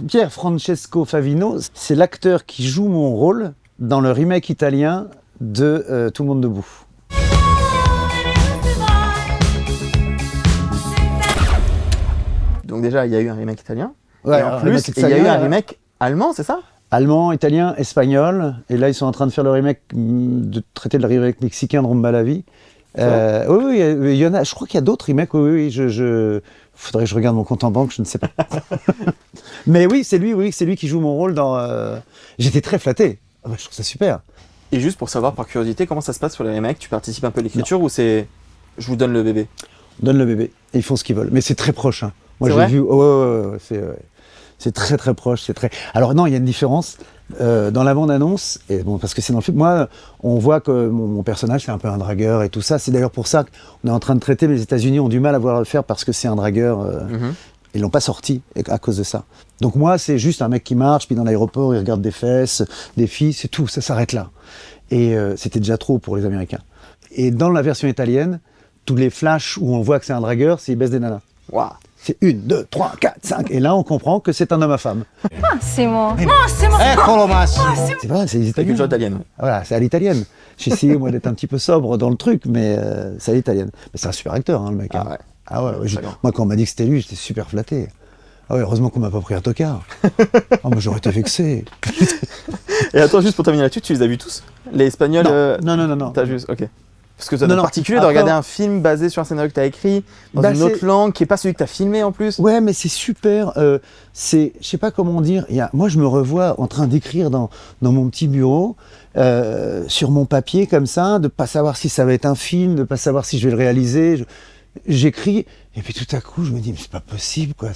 Pier Francesco Favino, c'est l'acteur qui joue mon rôle dans le remake italien de Tout le monde debout. Donc déjà, il y a eu un remake italien. Ouais, et en plus, il y a eu un remake allemand, c'est ça? Allemand, italien, espagnol. Et là, ils sont en train de faire le remake, de traiter le remake mexicain de Rumba la vie. Oui, il y en a. Je crois qu'il y a d'autres remakes. Oui, faudrait que je regarde mon compte en banque, je ne sais pas. Mais oui, c'est lui qui joue mon rôle dans. J'étais très flatté. Je trouve ça super. Et juste pour savoir, par curiosité, comment ça se passe sur les remakes? Tu participes un peu à l'écriture ou c'est je vous donne le bébé? Donne le bébé. Et ils font ce qu'ils veulent. Mais c'est très proche. Hein. Moi, c'est j'ai vrai vu. C'est très très proche. C'est très. Alors non, il y a une différence. Dans la bande-annonce, et bon, parce que c'est dans le film, moi, on voit que mon personnage, c'est un peu un dragueur et tout ça. C'est d'ailleurs pour ça qu'on est en train de traiter, mais les États-Unis ont du mal à vouloir le faire parce que c'est un dragueur. Ils l'ont pas sorti à cause de ça. Donc moi, c'est juste un mec qui marche, puis dans l'aéroport, il regarde des fesses, des filles, c'est tout, ça s'arrête là. Et c'était déjà trop pour les Américains. Et dans la version italienne, tous les flashs où on voit que c'est un dragueur, c'est il baisse des nanas. Waouh. C'est 1, 2, 3, 4, 5. Et là, on comprend que c'est un homme à femme. Massimo. Eccolo Massimo. C'est vrai, c'est les La Italiens. culture italienne. Voilà, c'est à l'italienne. J'ai essayé, moi, d'être un petit peu sobre dans le truc, mais c'est à l'italienne. Mais c'est un super acteur, hein, le mec. Ah ouais. Ah ouais, moi, quand on m'a dit que c'était lui, j'étais super flatté. Ah ouais, heureusement qu'on m'a pas pris un tocard. Oh, moi, j'aurais été vexé. Et attends, juste pour terminer là-dessus, tu les as vus tous? Les Espagnols Non. T'as juste, ok. Parce que c'est particulier de regarder un film basé sur un scénario que t'as écrit, dans une autre langue, qui est pas celui que t'as filmé en plus. Ouais, mais c'est super. Je sais pas comment dire. Moi, je me revois en train d'écrire dans mon petit bureau, sur mon papier comme ça, de pas savoir si ça va être un film, de pas savoir si je vais le réaliser. J'écris, et puis tout à coup, je me dis, mais c'est pas possible, quoi.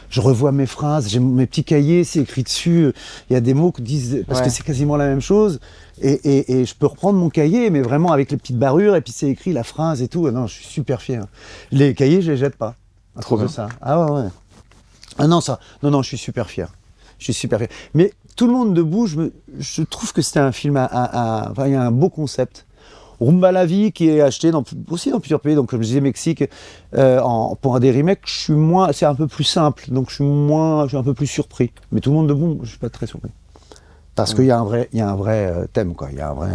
Je revois mes phrases, j'ai mes petits cahiers, c'est écrit dessus. Il y a des mots qui disent, parce que c'est quasiment la même chose. Et je peux reprendre mon cahier, mais vraiment avec les petites barrures, et puis c'est écrit la phrase et tout. Non, je suis super fier. Les cahiers, je les jette pas. Trop bien. Ça. Ah ouais. Ah non, je suis super fier. Je suis super fier. Mais Tout le monde debout, je trouve que c'était un film enfin, il y a un beau concept. Rumba la vie qui est acheté aussi dans plusieurs pays, donc comme je disais Mexique, pour des remakes, c'est un peu plus simple, donc je suis un peu plus surpris. Mais Tout le monde debout, je suis pas très surpris. Parce qu'il y a un vrai thème, quoi. Il y a un vrai.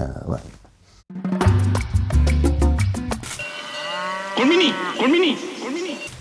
Colmini,